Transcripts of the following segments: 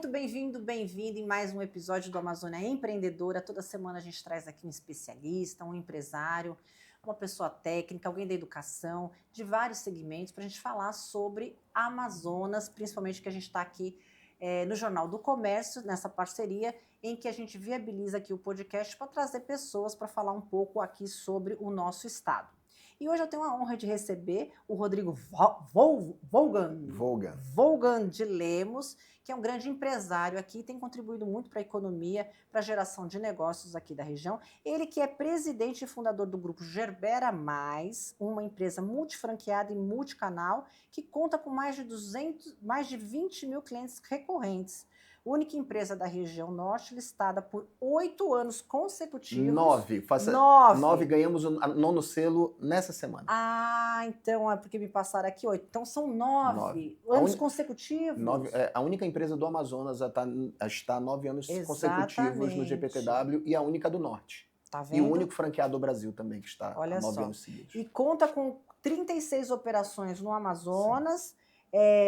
muito bem-vindo, bem-vinda em mais um episódio do Amazônia Empreendedora. Toda semana a gente traz aqui um especialista, um empresário, uma pessoa técnica, alguém da educação, de vários segmentos, para a gente falar sobre Amazonas, principalmente que a gente está aqui no Jornal do Comércio, nessa parceria, em que a gente viabiliza aqui o podcast para trazer pessoas para falar um pouco aqui sobre o nosso estado. E hoje eu tenho a honra de receber o Rodrigo Volgan de Lemos, que é um grande empresário aqui, tem contribuído muito para a economia, para a geração de negócios aqui da região. Ele que é presidente e fundador do grupo Gerbera Mais, uma empresa multifranqueada e multicanal, que conta com mais de 20 mil clientes recorrentes. Única empresa da região norte listada por 8 anos consecutivos. 9. 9 ganhamos o 9º selo nessa semana. Ah, então é porque me passaram aqui 8. Então são 9 anos consecutivos. 9, a única empresa do Amazonas está há 9 anos consecutivos no GPTW e a única do Norte. Tá vendo? E o único franqueado do Brasil também, que está Olha há 9 só. anos seguidos. E conta com 36 operações no Amazonas,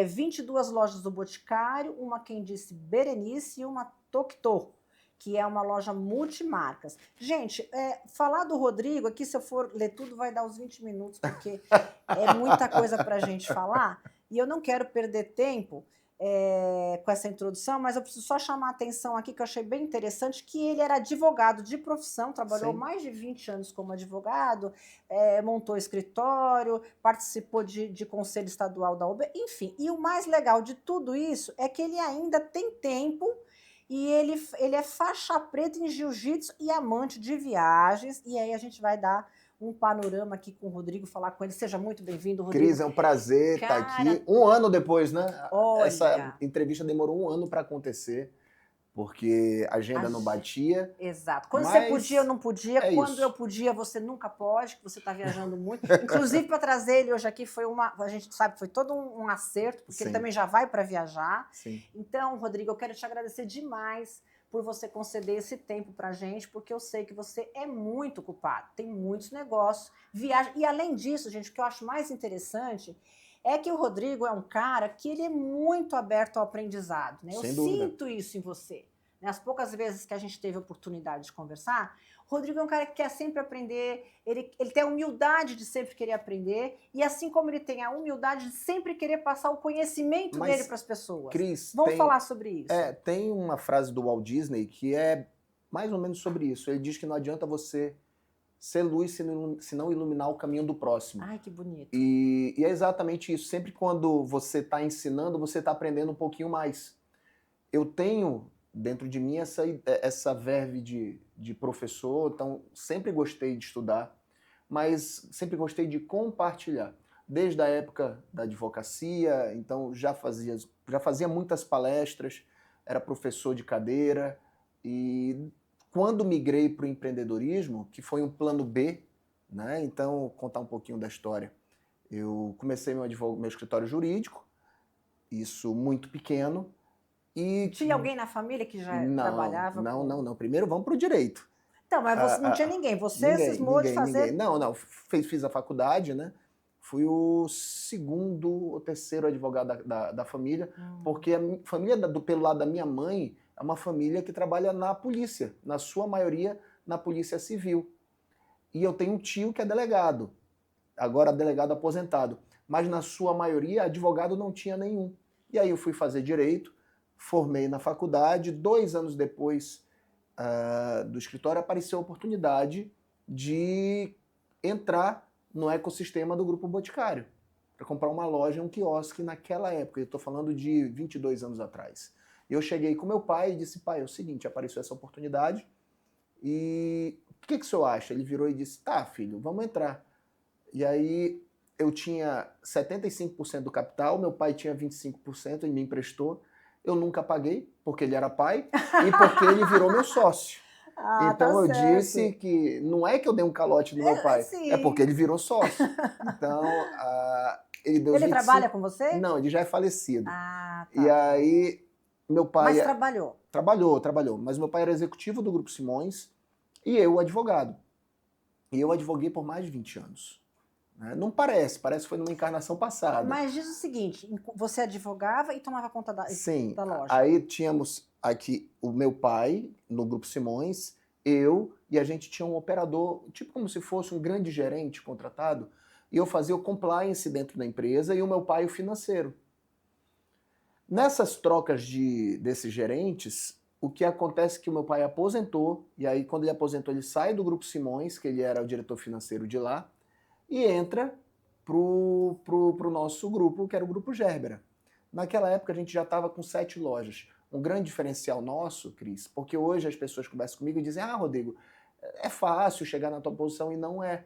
22 lojas do Boticário, uma Quem Disse Berenice e uma Toctô, que é uma loja multimarcas. Gente, falar do Rodrigo aqui, se eu for ler tudo, vai dar uns 20 minutos, porque é muita coisa para a gente falar, e eu não quero perder tempo com essa introdução, mas eu preciso só chamar a atenção aqui, que eu achei bem interessante, que ele era advogado de profissão, trabalhou mais de 20 anos como advogado, montou escritório, participou de conselho estadual da UB, enfim. E o mais legal de tudo isso é que ele ainda tem tempo e ele é faixa preta em jiu-jitsu e amante de viagens, e aí a gente vai dar um panorama aqui com o Rodrigo, falar com ele. Seja muito bem-vindo, Rodrigo. Cris, é um prazer estar aqui. Um ano depois, né? Olha. Essa entrevista demorou um ano para acontecer, porque a agenda não batia. Exato. Quando você podia, eu não podia. Quando eu podia, você nunca pode, que você está viajando muito. Inclusive, para trazer ele hoje aqui, a gente sabe que foi todo um acerto, porque ele também já vai para viajar. Sim. Então, Rodrigo, eu quero te agradecer demais por você conceder esse tempo para a gente, porque eu sei que você é muito ocupado, tem muitos negócios, viaja. E além disso, gente, o que eu acho mais interessante é que o Rodrigo é um cara que ele é muito aberto ao aprendizado, né? Eu sinto isso em você. As poucas vezes que a gente teve a oportunidade de conversar, o Rodrigo é um cara que quer sempre aprender, ele tem a humildade de sempre querer aprender, e assim como ele tem a humildade de sempre querer passar o conhecimento dele para as pessoas. Cris, vamos falar sobre isso. Tem uma frase do Walt Disney que é mais ou menos sobre isso. Ele diz que não adianta você ser luz se não iluminar o caminho do próximo. Ai, que bonito. E é exatamente isso. Sempre quando você está ensinando, você está aprendendo um pouquinho mais. Eu tenho dentro de mim essa verve de professor, então sempre gostei de estudar, mas sempre gostei de compartilhar. Desde a época da advocacia, então já fazia muitas palestras, era professor de cadeira, e quando migrei para o empreendedorismo, que foi um plano B, né? Então, vou contar um pouquinho da história. Eu comecei meu escritório jurídico, isso muito pequeno. Tinha alguém na família que já trabalhava? Não. Primeiro vamos para o direito. Então, mas você não tinha ninguém. Você cismou de fazer... Não. Fiz a faculdade, né? Fui o 2º ou 3º advogado da família, porque a família pelo lado da minha mãe é uma família que trabalha na polícia, na sua maioria na polícia civil. E eu tenho um tio que é delegado, agora delegado aposentado, mas na sua maioria advogado não tinha nenhum. E aí eu fui fazer direito, formei na faculdade, 2 anos depois do escritório apareceu a oportunidade de entrar no ecossistema do Grupo Boticário, para comprar uma loja, um quiosque naquela época, eu estou falando de 22 anos atrás. Eu cheguei com meu pai e disse, pai, é o seguinte, apareceu essa oportunidade e o que o senhor acha? Ele virou e disse, tá filho, vamos entrar. E aí eu tinha 75% do capital, meu pai tinha 25%, ele me emprestou. Eu nunca paguei, porque ele era pai, e porque ele virou meu sócio. Então eu disse que não é que eu dei um calote no meu pai, é porque ele virou sócio. Então, ele deu 25... trabalha com você? Não, ele já é falecido. Tá. E aí, meu pai... Mas trabalhou? Trabalhou. Mas meu pai era executivo do Grupo Simões e eu advogado. E eu advoguei por mais de 20 anos. né? Não parece, parece que foi numa encarnação passada. Mas diz o seguinte, você advogava e tomava conta Sim, da loja. aí tínhamos aqui o meu pai, no Grupo Simões, eu, e a gente tinha um operador, tipo como se fosse um grande gerente contratado, e eu fazia o compliance dentro da empresa e o meu pai o financeiro. Nessas trocas desses gerentes, o que acontece é que o meu pai aposentou, e aí quando ele aposentou ele sai do Grupo Simões, que ele era o diretor financeiro de lá, e entra pro nosso grupo, que era o Grupo Gerbera. Naquela época a gente já estava com 7 lojas. Um grande diferencial nosso, Cris, porque hoje as pessoas conversam comigo e dizem, Rodrigo, é fácil chegar na tua posição, e não é.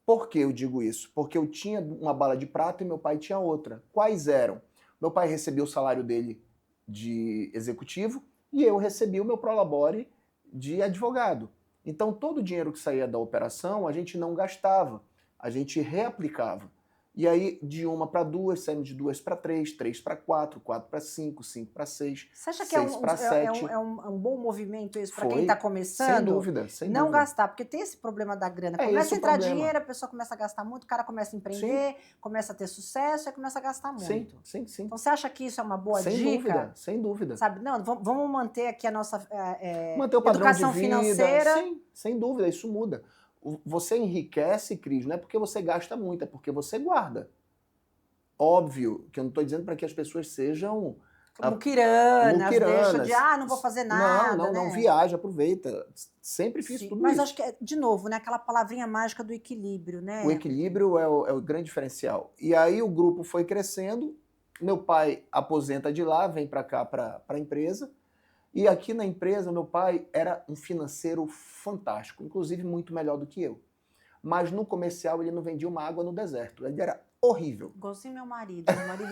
Por que eu digo isso? Porque eu tinha uma bala de prata e meu pai tinha outra. Quais eram? Meu pai recebia o salário dele de executivo e eu recebia o meu prolabore de advogado. Então todo o dinheiro que saía da operação a gente não gastava, a gente reaplicava. E aí, de 1 para 2, saímos de 2 para 3, 3 para 4, 4 para 5, 5 para 6, Você acha que 6 para 7. é um bom movimento isso para quem Foi, está sem começando? dúvida, sem Não dúvida. gastar, porque tem esse problema da grana. É esse Começa a o entrar problema. dinheiro, a pessoa começa a gastar muito, o cara começa a empreender, começa a ter sucesso, aí começa a gastar muito. Sim, sim. Então você acha que isso é uma boa Sem dica? dúvida, sem dúvida. Sabe, não, vamos manter aqui a nossa Manter o padrão educação de vida, financeira. sim, sem dúvida, isso muda. Você enriquece, Cris, não é porque você gasta muito, é porque você guarda. Óbvio que eu não estou dizendo para que as pessoas sejam Muquiranas, deixa de, muquiranas. não vou fazer nada, Não, viaja, aproveita. Sempre fiz Sim, tudo mas isso. acho que, de novo, né, aquela palavrinha mágica do equilíbrio, né? O equilíbrio é o grande diferencial. E aí o grupo foi crescendo, meu pai aposenta de lá, vem para cá, para a empresa, e aqui na empresa meu pai era um financeiro fantástico, inclusive muito melhor do que eu. Mas no comercial ele não vendia uma água no deserto, ele era horrível. Igualzinho meu marido também.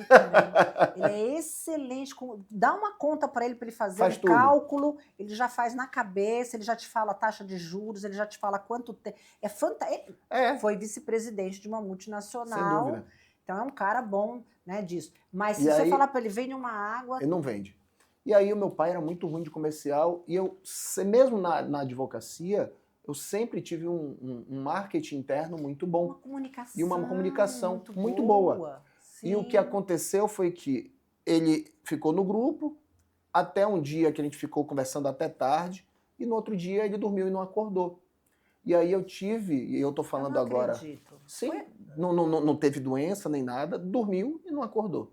Ele é excelente. Dá uma conta para ele fazer Faz um tudo. cálculo, ele já faz na cabeça, ele já te fala a taxa de juros, ele já te fala quanto tem. É fantástico. Foi vice-presidente de uma multinacional. Sem dúvida. Então é um cara bom, né, disso. Mas se E você aí, falar para ele, vende uma água. Ele não vende. E aí o meu pai era muito ruim de comercial, e eu, mesmo na advocacia, eu sempre tive um marketing interno muito bom. Uma comunicação. E uma comunicação muito boa. Sim. E o que aconteceu foi que ele ficou no grupo, até um dia que a gente ficou conversando até tarde, e no outro dia ele dormiu e não acordou. E aí eu tive, e eu tô falando agora... Acredito. Sim, não teve doença nem nada, dormiu e não acordou.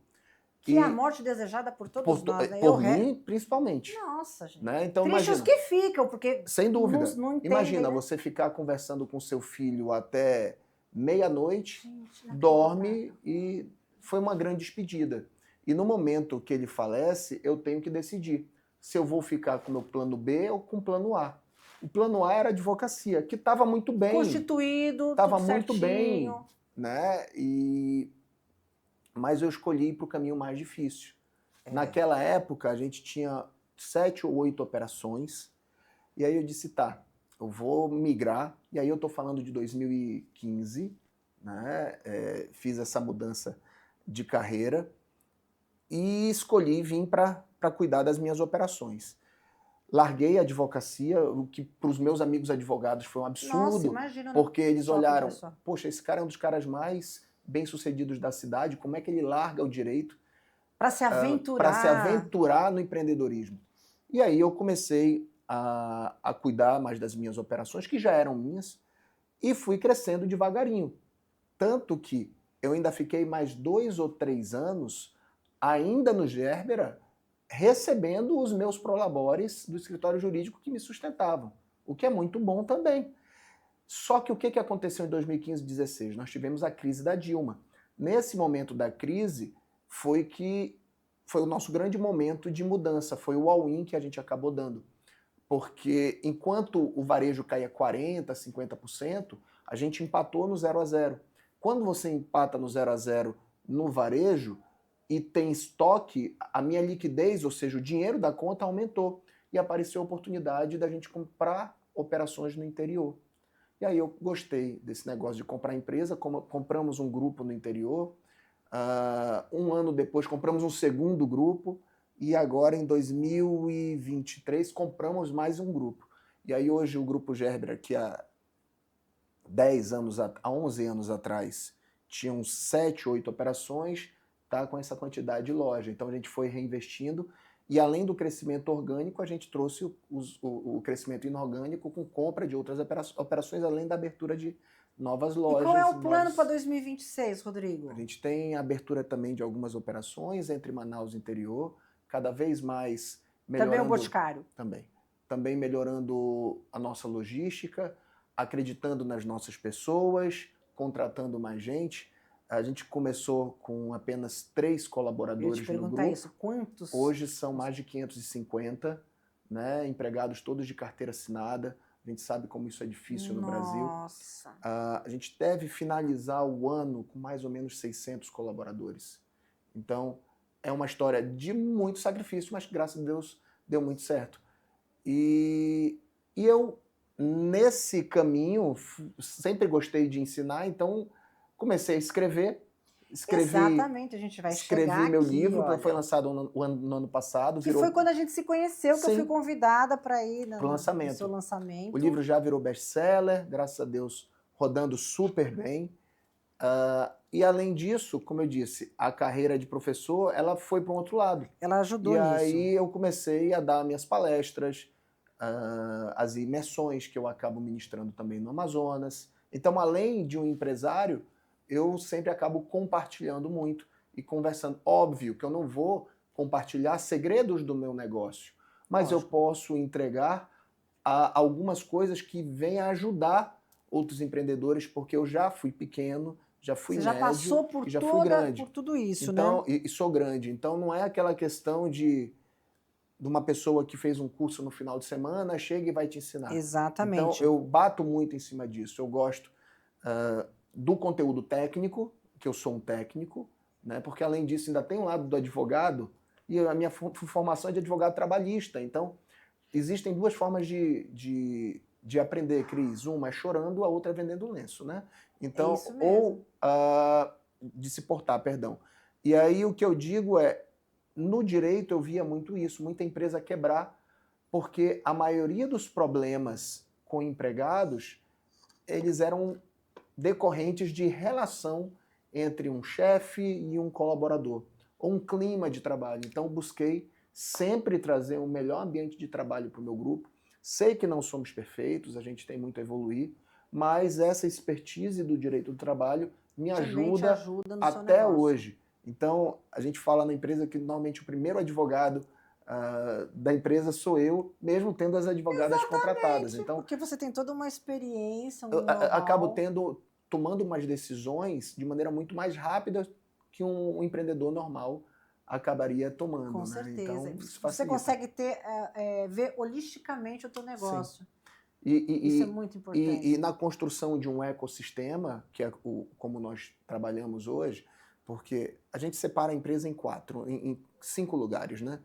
Que é a morte desejada por todos nós, né? Por mim, principalmente. Nossa, gente. Né? Então, Tristes imagina, que ficam, porque sem dúvida. não entendem, Imagina né? você ficar conversando com seu filho até meia-noite, dorme, e foi uma grande despedida. E no momento que ele falece, eu tenho que decidir se eu vou ficar com o meu plano B ou com o plano A. O plano A era a advocacia, que estava muito bem. Constituído, estava tudo muito bem, certinho. né? Mas eu escolhi ir para o caminho mais difícil. Naquela época, a gente tinha 7 ou 8 operações, e aí eu disse, tá, eu vou migrar, e aí eu estou falando de 2015, né? Fiz essa mudança de carreira e escolhi vir para cuidar das minhas operações. Larguei a advocacia, o que para os meus amigos advogados foi um absurdo. Nossa, imagina, porque eles olharam, pessoal. Poxa, esse cara é um dos caras mais bem-sucedidos da cidade, como é que ele larga o direito para se aventurar no empreendedorismo? E aí eu comecei a cuidar mais das minhas operações, que já eram minhas, e fui crescendo devagarinho. Tanto que eu ainda fiquei mais 2 ou 3 anos, ainda no Gerbera, recebendo os meus prolabores do escritório jurídico que me sustentavam, o que é muito bom também. Só que o que aconteceu em 2015 e 2016? Nós tivemos a crise da Dilma. Nesse momento da crise, foi o nosso grande momento de mudança, foi o all-in que a gente acabou dando. Porque enquanto o varejo caía 40%, 50%, a gente empatou no 0-0. Quando você empata no 0-0 no varejo e tem estoque, a minha liquidez, ou seja, o dinheiro da conta aumentou. E apareceu a oportunidade da gente comprar operações no interior. E aí eu gostei desse negócio de comprar empresa, compramos um grupo no interior, um ano depois compramos um segundo grupo, e agora em 2023 compramos mais um grupo. E aí hoje o Grupo Gerbera, que 10 anos, há 11 anos atrás, tinham 7, 8 operações, tá com essa quantidade de loja. Então a gente foi reinvestindo e além do crescimento orgânico, a gente trouxe o crescimento inorgânico com compra de outras operações, além da abertura de novas lojas. E qual é o plano para 2026, Rodrigo? A gente tem a abertura também de algumas operações entre Manaus e interior, cada vez mais melhorando... Também o Boticário? Também. Também melhorando a nossa logística, acreditando nas nossas pessoas, contratando mais gente. A gente começou com apenas 3 colaboradores no grupo. Eu te perguntar isso, quantos? Hoje são mais de 550, né, empregados todos de carteira assinada. A gente sabe como isso é difícil no Brasil. Nossa! A gente deve finalizar o ano com mais ou menos 600 colaboradores. Então, é uma história de muito sacrifício, mas graças a Deus deu muito certo. E eu, nesse caminho, sempre gostei de ensinar, então comecei a escrever. Exatamente, a gente vai chegar aqui. Escrevi meu livro, que foi lançado no ano passado. Que foi quando a gente se conheceu, que eu fui convidada para ir no seu lançamento. O livro já virou best-seller, graças a Deus, rodando super bem. E além disso, como eu disse, a carreira de professor, ela foi para um outro lado. Ela ajudou nisso. E aí eu comecei a dar minhas palestras, as imersões que eu acabo ministrando também no Amazonas. Então, além de um empresário, eu sempre acabo compartilhando muito e conversando. Óbvio que eu não vou compartilhar segredos do meu negócio, mas eu posso entregar algumas coisas que venham ajudar outros empreendedores, porque eu já fui pequeno, já fui médio, já passou por já fui grande. Por tudo isso, então, né? E sou grande. Então não é aquela questão de uma pessoa que fez um curso no final de semana, chega e vai te ensinar. Exatamente. Então eu bato muito em cima disso. Eu gosto do conteúdo técnico, que eu sou um técnico, né? Porque além disso ainda tem um lado do advogado, e a minha formação é de advogado trabalhista. Então, existem 2 formas de aprender, Cris. Uma é chorando, a outra é vendendo lenço, né? Então, ou de se portar, perdão. E aí o que eu digo é, no direito eu via muito isso, muita empresa quebrar, porque a maioria dos problemas com empregados, eles eram decorrentes de relação entre um chefe e um colaborador, ou um clima de trabalho. Então, busquei sempre trazer um melhor ambiente de trabalho para o meu grupo. Sei que não somos perfeitos, a gente tem muito a evoluir, mas essa expertise do direito do trabalho me ajuda até hoje. Então, a gente fala na empresa que normalmente o primeiro advogado da empresa sou eu, mesmo tendo as advogadas contratadas. Então, porque você tem toda uma experiência, eu acabo tomando umas decisões de maneira muito mais rápida que um empreendedor normal acabaria tomando. Com certeza. Então, isso facilita. Você consegue ver holisticamente o teu negócio. Sim. Isso é muito importante. E na construção de um ecossistema, que é como nós trabalhamos hoje, porque a gente separa a empresa em 5 lugares, né?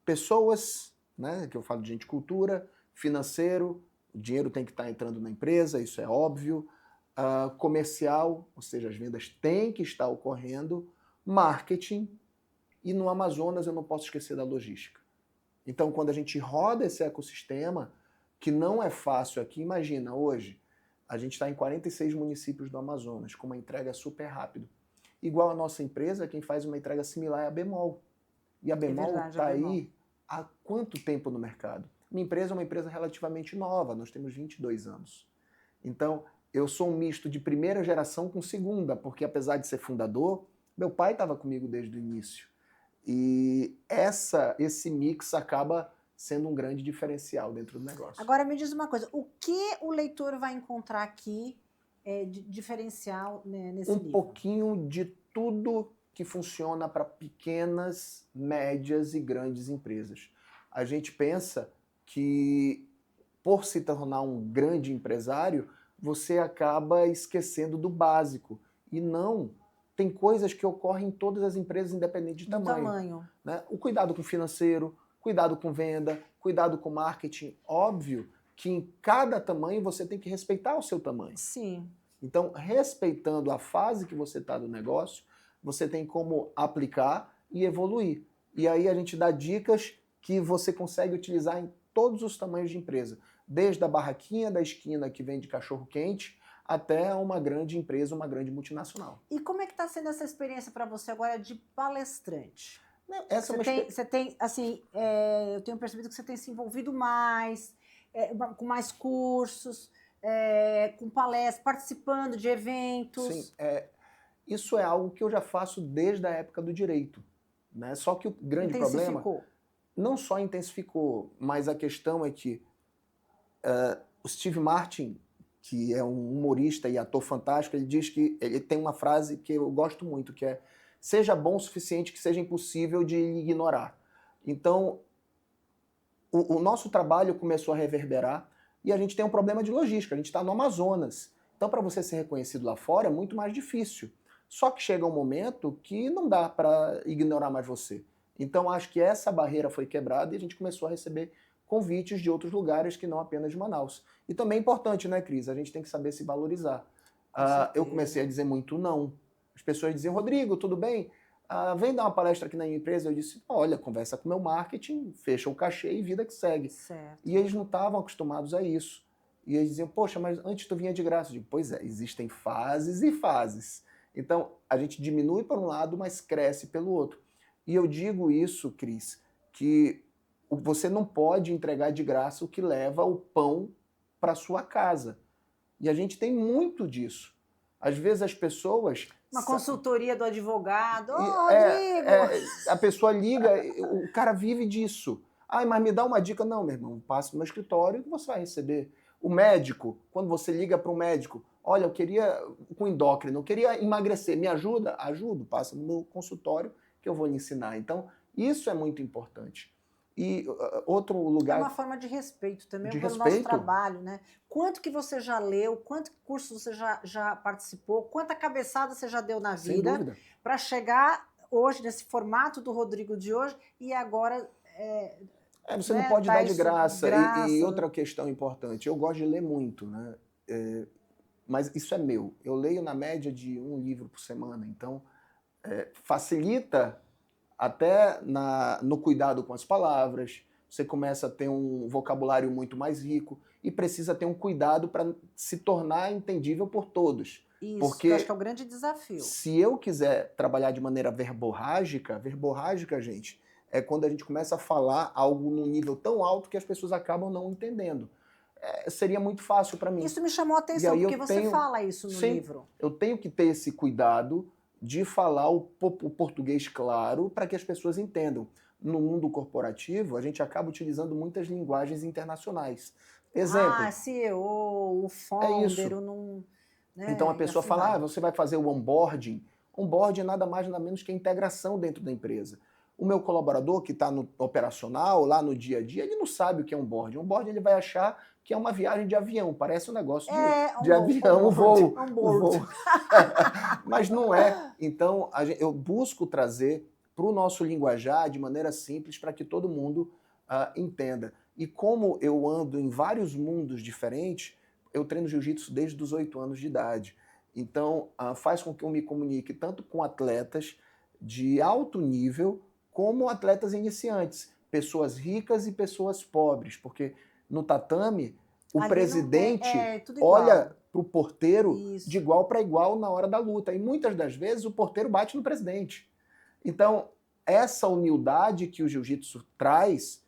Pessoas, né, que eu falo de gente, cultura, financeiro, o dinheiro tem que estar entrando na empresa, isso é óbvio, comercial, ou seja, as vendas têm que estar ocorrendo, marketing, e no Amazonas eu não posso esquecer da logística. Então, quando a gente roda esse ecossistema, que não é fácil aqui, imagina, hoje, a gente está em 46 municípios do Amazonas, com uma entrega super rápida. Igual a nossa empresa, quem faz uma entrega similar é a Bemol. E a Bemol está aí há quanto tempo no mercado? Minha empresa é uma empresa relativamente nova, nós temos 22 anos. Então, eu sou um misto de primeira geração com segunda, porque apesar de ser fundador, meu pai estava comigo desde o início. E esse mix acaba sendo um grande diferencial dentro do negócio. Agora me diz uma coisa, o que o leitor vai encontrar aqui de diferencial nesse livro? Um pouquinho de tudo que funciona para pequenas, médias e grandes empresas. A gente pensa que, por se tornar um grande empresário, você acaba esquecendo do básico. E não, tem coisas que ocorrem em todas as empresas, independente de tamanho. Né? O cuidado com o financeiro, cuidado com venda, cuidado com marketing. Óbvio que em cada tamanho você tem que respeitar o seu tamanho. Sim. Então, respeitando a fase que você está do negócio, você tem como aplicar e evoluir. E aí a gente dá dicas que você consegue utilizar em todos os tamanhos de empresa. Desde a barraquinha da esquina que vende cachorro-quente, até uma grande empresa, uma grande multinacional. E como é que está sendo essa experiência para você agora de palestrante? Essa é uma Você tem, assim, eu tenho percebido que você tem se envolvido mais, com mais cursos, com palestras, participando de eventos. Sim, isso é algo que eu já faço desde a época do direito, né? Só que o grande problema não só intensificou, mas a questão é que o Steve Martin, que é um humorista e ator fantástico, ele diz que ele tem uma frase que eu gosto muito, que é: seja bom o suficiente que seja impossível de ignorar. Então, o nosso trabalho começou a reverberar e a gente tem um problema de logística, a gente está no Amazonas. Então, para você ser reconhecido lá fora é muito mais difícil. Só que chega um momento que não dá para ignorar mais você. Então, acho que essa barreira foi quebrada e a gente começou a receber convites de outros lugares que não apenas de Manaus. E também é importante, né, Cris? A gente tem que saber se valorizar. Eu comecei a dizer muito não. As pessoas diziam: Rodrigo, tudo bem? Vem dar uma palestra aqui na minha empresa. Eu disse: olha, conversa com o meu marketing, fecha o cachê e vida que segue. Certo. E eles não estavam acostumados a isso. E eles diziam: poxa, mas antes tu vinha de graça. Eu digo: pois é, existem fases e fases. Então, a gente diminui por um lado, mas cresce pelo outro. E eu digo isso, Cris, que você não pode entregar de graça o que leva o pão para sua casa. E a gente tem muito disso. Às vezes as pessoas... Uma consultoria do advogado. Rodrigo! A pessoa liga, o cara vive disso. Mas me dá uma dica. Não, meu irmão, passa no meu escritório que você vai receber. O médico, quando você liga para o médico: olha, eu queria, com endócrino, eu queria emagrecer, me ajuda? Ajudo, passa no meu consultório que eu vou lhe ensinar. Então, isso é muito importante. E outro lugar... É uma forma de respeito também pelo nosso trabalho, né? Quanto que você já leu, quanto curso você já participou, quanta cabeçada você já deu na vida para chegar hoje nesse formato do Rodrigo de hoje e agora... você não pode dar de graça. E outra questão importante, eu gosto de ler muito, né? Mas isso é meu. Eu leio na média de 1 livro por semana, então facilita até no cuidado com as palavras. Você começa a ter um vocabulário muito mais rico e precisa ter um cuidado para se tornar entendível por todos. Isso, porque eu acho que é o grande desafio. Se eu quiser trabalhar de maneira verborrágica, gente, é quando a gente começa a falar algo num nível tão alto que as pessoas acabam não entendendo. Seria muito fácil para mim. Isso me chamou a atenção, porque você fala isso no livro. Eu tenho que ter esse cuidado de falar o português claro para que as pessoas entendam. No mundo corporativo, a gente acaba utilizando muitas linguagens internacionais. Exemplo. CEO, o founder, Então a pessoa fala: você vai fazer o onboarding. Onboarding é nada mais nada menos que a integração dentro da empresa. O meu colaborador que está no operacional, lá no dia a dia, ele não sabe o que é onboarding. Onboarding ele vai achar que é uma viagem de avião, parece um negócio de avião, um voo. Mas não é. Então eu busco trazer para o nosso linguajar de maneira simples para que todo mundo entenda. E como eu ando em vários mundos diferentes, eu treino jiu-jitsu desde os 8 anos de idade. Então faz com que eu me comunique tanto com atletas de alto nível como atletas iniciantes, pessoas ricas e pessoas pobres, porque no tatame o presidente olha para o porteiro de igual para igual na hora da luta, e muitas das vezes o porteiro bate no presidente. Então, essa humildade que o jiu-jitsu traz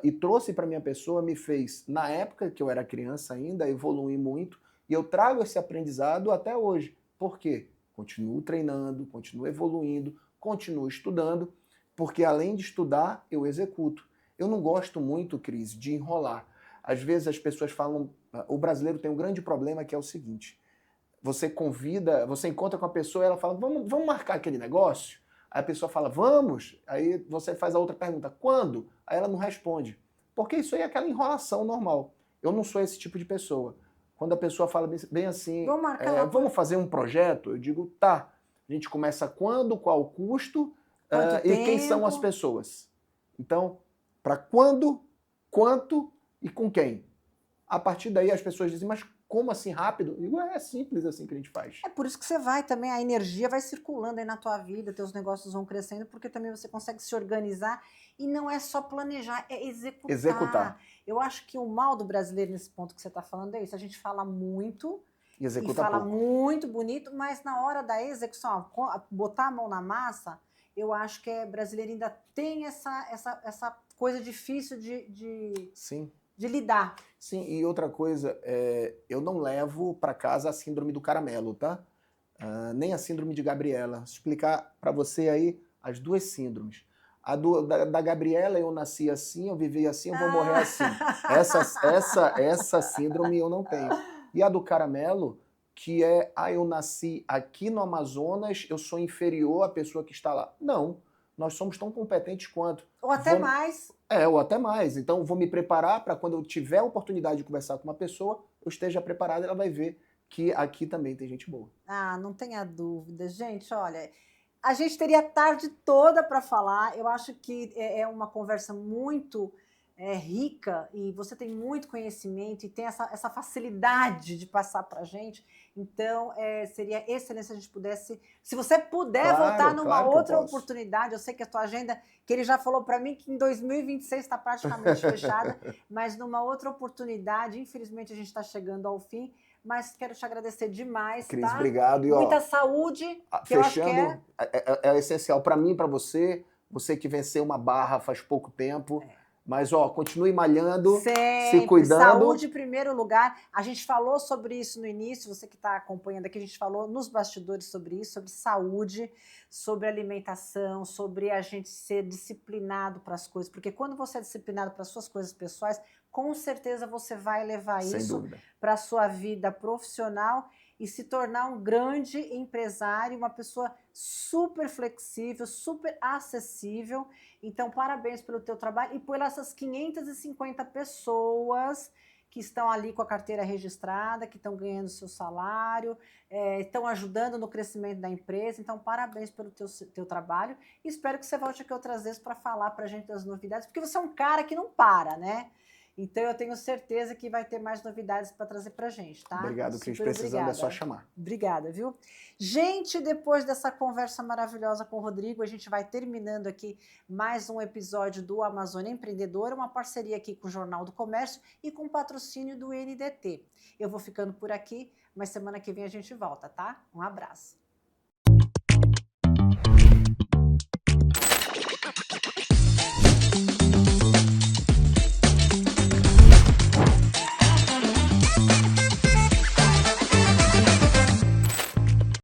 e trouxe para minha pessoa me fez, na época que eu era criança ainda, evoluir muito, e eu trago esse aprendizado até hoje. Por quê? Continuo treinando, continuo evoluindo, continuo estudando, porque além de estudar, eu executo. Eu não gosto muito, Cris, de enrolar. Às vezes as pessoas falam... O brasileiro tem um grande problema que é o seguinte: você encontra com a pessoa e ela fala: vamos marcar aquele negócio? Aí a pessoa fala: vamos. Aí você faz a outra pergunta: quando? Aí ela não responde. Porque isso aí é aquela enrolação normal. Eu não sou esse tipo de pessoa. Quando a pessoa fala bem assim: vamos fazer um projeto? Eu digo: tá. A gente começa quando, qual o custo e quem são as pessoas. Então, para quando, quanto e com quem. A partir daí as pessoas dizem: mas como assim rápido? Eu digo: é simples assim que a gente faz. É por isso que você vai também, a energia vai circulando aí na tua vida, teus negócios vão crescendo, porque também você consegue se organizar e não é só planejar, é executar. Eu acho que o mal do brasileiro nesse ponto que você está falando é isso: a gente fala muito E e executa fala pouco. muito bonito, mas na hora da execução, ó, botar a mão na massa, eu acho que brasileiro ainda tem essa coisa difícil Sim. de lidar. Sim, e outra coisa, eu não levo para casa a síndrome do caramelo, tá? Nem a síndrome de Gabriela. Vou explicar para você aí as duas síndromes. Da Gabriela, eu nasci assim, eu vivi assim, eu vou morrer assim. Essa síndrome eu não tenho. E a do caramelo, que eu nasci aqui no Amazonas, eu sou inferior à pessoa que está lá. Não, nós somos tão competentes quanto. Ou até mais. Ou até mais. Então, vou me preparar para quando eu tiver a oportunidade de conversar com uma pessoa, eu esteja preparado e ela vai ver que aqui também tem gente boa. Não tenha dúvida. Gente, olha, a gente teria a tarde toda para falar. Eu acho que é uma conversa muito rica e você tem muito conhecimento e tem essa facilidade de passar para a gente. Então, seria excelente se a gente pudesse... Se você puder voltar numa Claro que eu outra posso. oportunidade, eu sei que a tua agenda, que ele já falou para mim que em 2026 está praticamente fechada, mas numa outra oportunidade, infelizmente a gente está chegando ao fim, mas quero te agradecer demais, Cris, tá? obrigado. E, Muita saúde, que fechando, eu acho que é essencial para mim e para você que venceu uma barra faz pouco tempo. Mas, continue malhando, se cuidando. Saúde em primeiro lugar. A gente falou sobre isso no início, você que está acompanhando aqui, a gente falou nos bastidores sobre isso, sobre saúde, sobre alimentação, sobre a gente ser disciplinado para as coisas, porque quando você é disciplinado para as suas coisas pessoais, com certeza você vai levar isso para a sua vida profissional e se tornar um grande empresário, uma pessoa super flexível, super acessível. Então, parabéns pelo teu trabalho e por essas 550 pessoas que estão ali com a carteira registrada, que estão ganhando seu salário, estão ajudando no crescimento da empresa. Então, parabéns pelo teu trabalho e espero que você volte aqui outras vezes para falar para a gente das novidades, porque você é um cara que não para, né? Então, eu tenho certeza que vai ter mais novidades para trazer para a gente, tá? Obrigado, Cris. Precisando é só chamar. Obrigada, viu? Gente, depois dessa conversa maravilhosa com o Rodrigo, a gente vai terminando aqui mais um episódio do Amazônia Empreendedora, uma parceria aqui com o Jornal do Comércio e com o patrocínio do NDT. Eu vou ficando por aqui, mas semana que vem a gente volta, tá? Um abraço.